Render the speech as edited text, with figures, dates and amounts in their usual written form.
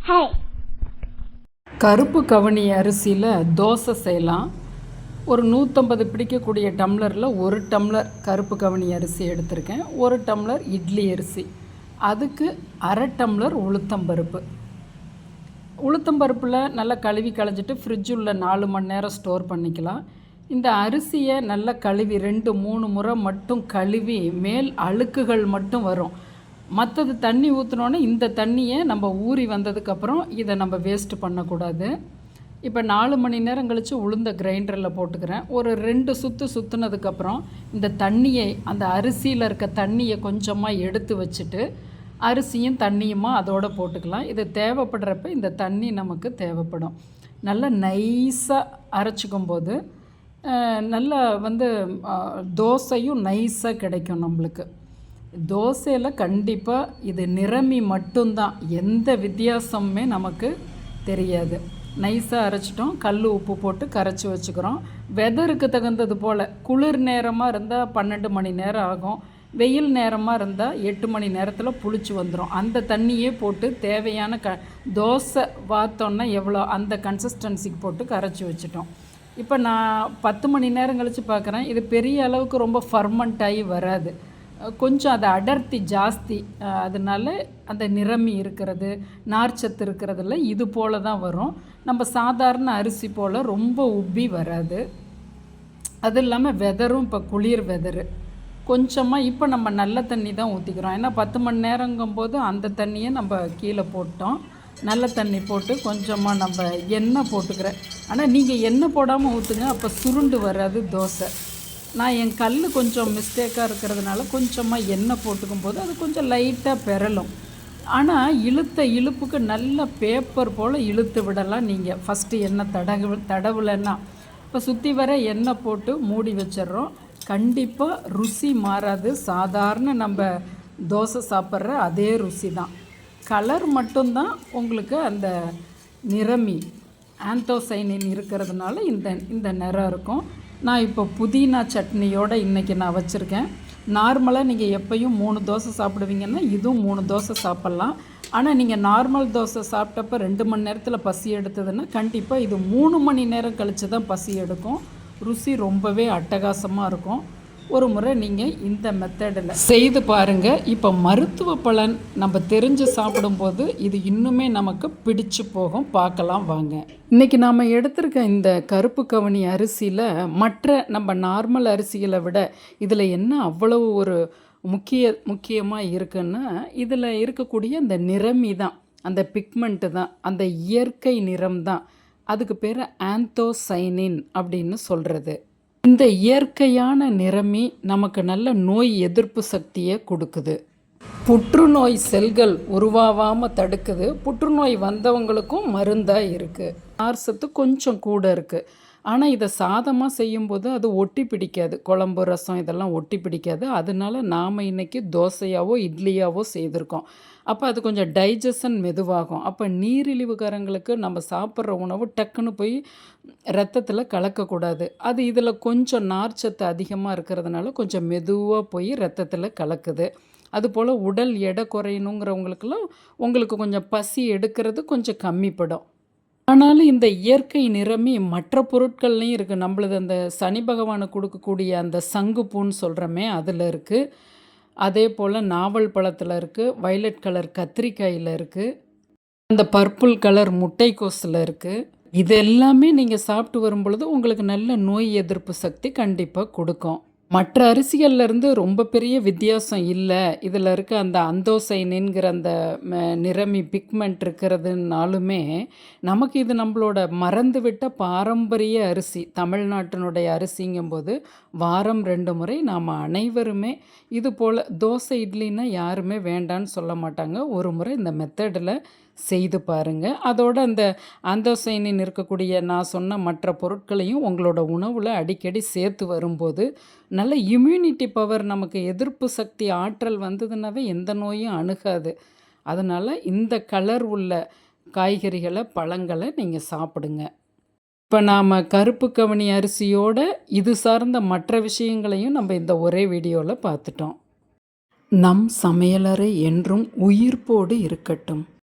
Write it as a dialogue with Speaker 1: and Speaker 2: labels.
Speaker 1: Hi.
Speaker 2: கருப்பு கவனி அரிசியில் தோசை செய்யலாம். ஒரு 150 பிடிக்கக்கூடிய டம்ளரில் 1 டம்ளர் கருப்பு கவனி அரிசி எடுத்திருக்கேன். 1 டம்ளர் இட்லி அரிசி, அதுக்கு அரை டம்ளர் உளுத்தம்பருப்பு. உளுத்தம்பருப்பில் நல்லா கழுவி களைஞ்சிட்டு ஃப்ரிட்ஜுள்ள 4 மணி நேரம் ஸ்டோர் பண்ணிக்கலாம். இந்த அரிசியை நல்லா கழுவி 2-3 முறை மட்டும் கழுவி மேல் அழுக்குகள் மட்டும் வரும். மற்றது தண்ணி ஊற்றினோன்னே இந்த தண்ணியை நம்ம ஊறி வந்ததுக்கப்புறம் இதை நம்ம வேஸ்ட்டு பண்ணக்கூடாது. இப்போ 4 மணி நேரம் கழித்து உளுந்த கிரைண்டரில் போட்டுக்கிறேன். ஒரு 2 சுற்று சுற்றுனதுக்கப்புறம் இந்த தண்ணியை, அந்த அரிசியில் இருக்க தண்ணியை கொஞ்சமாக எடுத்து வச்சுட்டு அரிசியும் தண்ணியுமா அதோடு போட்டுக்கலாம். இது தேவைப்படுறப்ப இந்த தண்ணி நமக்கு தேவைப்படும். நல்லா நைஸாக அரைச்சிக்கும் போது நல்லா தோசையும் நைஸாக கிடைக்கும் நம்மளுக்கு. தோசையில் கண்டிப்பாக இது நிறமி மட்டும்தான், எந்த வித்தியாசமுமே நமக்கு தெரியாது. நைஸாக அரைச்சிட்டோம், கல் உப்பு போட்டு கரைச்சி வச்சுக்கிறோம். வெதருக்கு தகுந்தது போல் குளிர் நேரமாக இருந்தால் 12 மணி நேரம் ஆகும், வெயில் நேரமாக இருந்தால் 8 மணி நேரத்தில் புளிச்சு வந்துடும். அந்த தண்ணியே போட்டு தேவையான தோசை வார்த்தோன்னா எவ்வளோ அந்த கன்சிஸ்டன்சிக்கு போட்டு கரைச்சி வச்சுட்டோம். இப்போ நான் 10 மணி நேரம் கழித்து பார்க்குறேன், இது பெரிய அளவுக்கு ரொம்ப ஃபர்மெண்ட் ஆகி வராது, கொஞ்சம் அது அடர்த்தி ஜாஸ்தி. அதனால அந்த நிறமி இருக்கிறது, நார்ச்சத்து இருக்கிறதுல இது போல் தான் வரும். நம்ம சாதாரண அரிசி போல் ரொம்ப உப்பி வராது. அது இல்லாமல் வெதரும் இப்போ குளிர் வெதரு. கொஞ்சமாக இப்போ நம்ம நல்ல தண்ணி தான் ஊற்றிக்கிறோம். ஏன்னா 10 மணி நேரங்கும்போது அந்த தண்ணியை நம்ம கீழே போட்டோம். நல்ல தண்ணி போட்டு கொஞ்சமாக நம்ம எண்ணெய் போட்டுக்கிறேன். ஆனால் நீங்கள் எண்ணெய் போடாமல் ஊற்றுங்க, அப்போ சுருண்டு வராது தோசை. நான் என் கல் கொஞ்சம் மிஸ்டேக்காக இருக்கிறதுனால கொஞ்சமாக எண்ணெய் போட்டுக்கும் போது அது கொஞ்சம் லைட்டாக பெறலும். ஆனால் இழுப்புக்கு நல்ல பேப்பர் போல் இழுத்து விடலாம். நீங்கள் ஃபஸ்ட்டு எண்ணெய் தடவுலன்னா இப்போ சுற்றி வர எண்ணெய் போட்டு மூடி வச்சிட்றோம். கண்டிப்பாக ருசி மாறாது. சாதாரண நம்ம தோசை சாப்பிட்ற அதே ருசி தான். கலர் மட்டும்தான் உங்களுக்கு அந்த நிறமி ஆந்தோசைனின் இருக்கிறதுனால இந்த நிறம் இருக்கும். நான் இப்போ புதினா சட்னியோடு இன்றைக்கி நான் வச்சுருக்கேன். நார்மலாக நீங்கள் எப்போயும் 3 தோசை சாப்பிடுவீங்கன்னா இதுவும் 3 தோசை சாப்பிட்லாம். ஆனால் நீங்கள் நார்மல் தோசை சாப்பிட்டப்ப 2 மணி நேரத்தில் பசி எடுத்ததுன்னா கண்டிப்பாக இது 3 மணி நேரம் கழித்து தான் பசி எடுக்கும். ருசி ரொம்பவே அட்டகாசமாக இருக்கும். ஒரு முறை நீங்கள் இந்த மெத்தடில் செய்து பாருங்கள். இப்போ மருத்துவ பலன் நம்ம தெரிஞ்சு சாப்பிடும்போது இது இன்னுமே நமக்கு பிடிச்சு போகும். பார்க்கலாம் வாங்க. இன்றைக்கி நாம் எடுத்திருக்க இந்த கருப்பு கவனி அரிசியில் மற்ற நம்ம நார்மல் அரிசிகளை விட இதில் என்ன அவ்வளவு ஒரு முக்கியமாக இருக்குன்னா, இதில் இருக்கக்கூடிய அந்த நிறமி தான், அந்த பிக்மெண்ட்டு தான், அந்த இயற்கை நிறம் தான். அதுக்கு பேர் ஆந்தோசைனின் அப்படின்னு சொல்கிறது. இந்த இயற்கையான நிறமி நமக்கு நல்ல நோய் எதிர்ப்பு சக்தியை கொடுக்குது. புற்றுநோய் செல்கள் உருவாகாமல் தடுக்குது. புற்றுநோய் வந்தவங்களுக்கும் மருந்தாக இருக்குது. நார்ச்சத்து கொஞ்சம் கூட இருக்குது. ஆனால் இதை சாதமாக செய்யும்போது அது ஒட்டி பிடிக்காது. குழம்பு, ரசம் இதெல்லாம் ஒட்டி பிடிக்காது. அதனால நாம் இன்றைக்கி தோசையாவோ இட்லியாவோ செய்திருக்கோம். அப்போ அது கொஞ்சம் டைஜஷன் மெதுவாகும். அப்போ நீரிழிவுகாரங்களுக்கு நம்ம சாப்பிட்ற உணவு டக்குன்னு போய் ரத்தத்தில் கலக்கக்கூடாது. அது இதில் கொஞ்சம் நார்ச்சத்து அதிகமாக இருக்கிறதுனால கொஞ்சம் மெதுவாக போய் ரத்தத்தில் கலக்குது. அதுபோல் உடல் எடை குறையணுங்கிறவங்களுக்கெல்லாம் உங்களுக்கு கொஞ்சம் பசி எடுக்கிறது கொஞ்சம் கம்மிப்படும். ஆனாலும் இந்த இயற்கை நிறமி மற்ற பொருட்கள்லையும் இருக்குது. நம்மளது அந்த சனி பகவானுக்கு கொடுக்கக்கூடிய அந்த சங்குப்பூன்னு சொல்கிறோமே அதில் இருக்குது. அதே போல் நாவல் பழத்தில் இருக்குது. வயலட் கலர் கத்திரிக்காயில் இருக்குது. அந்த பர்பிள் கலர் முட்டைக்கோஸில் இருக்குது. இது எல்லாமே நீங்கள் சாப்பிட்டு வரும் பொழுது உங்களுக்கு நல்ல நோய் எதிர்ப்பு சக்தி கண்டிப்பாக கொடுக்கும். மற்ற அரிசிகள்லேருந்து ரொம்ப பெரிய வித்தியாசம் இல்லை. இதில் இருக்க அந்த ஆந்தோசைனின்கிற அந்த நிறமி பிக்மெண்ட் இருக்கிறதுனாலுமே நமக்கு இது நம்மளோட மறந்துவிட்ட பாரம்பரிய அரிசி, தமிழ்நாட்டினுடைய அரிசிங்கும்போது வாரம் 2 முறை நாம் அனைவருமே இது போல் தோசை இட்லின்னா யாருமே வேண்டான்னு சொல்ல மாட்டாங்க. ஒரு முறை இந்த மெத்தடில் செய்து பாருங்கள். அதோடு அந்த ஆந்தோசைனின் இருக்கக்கூடிய நான் சொன்ன மற்ற பொருட்களையும் உங்களோட உணவில் அடிக்கடி சேர்த்து வரும்போது நல்ல இம்யூனிட்டி பவர், நமக்கு எதிர்ப்பு சக்தி ஆற்றல் வந்ததுனாவே எந்த நோயும் அணுகாது. அதனால் இந்த கலர் உள்ள காய்கறிகளை, பழங்களை நீங்கள் சாப்பிடுங்க. இப்போ நாம் கருப்பு கவனி அரிசியோட இது சார்ந்த மற்ற விஷயங்களையும் நம்ம இந்த ஒரே வீடியோவில் பார்த்துட்டோம். நம் சமையலறை என்றும் உயிர்ப்போடு இருக்கட்டும்.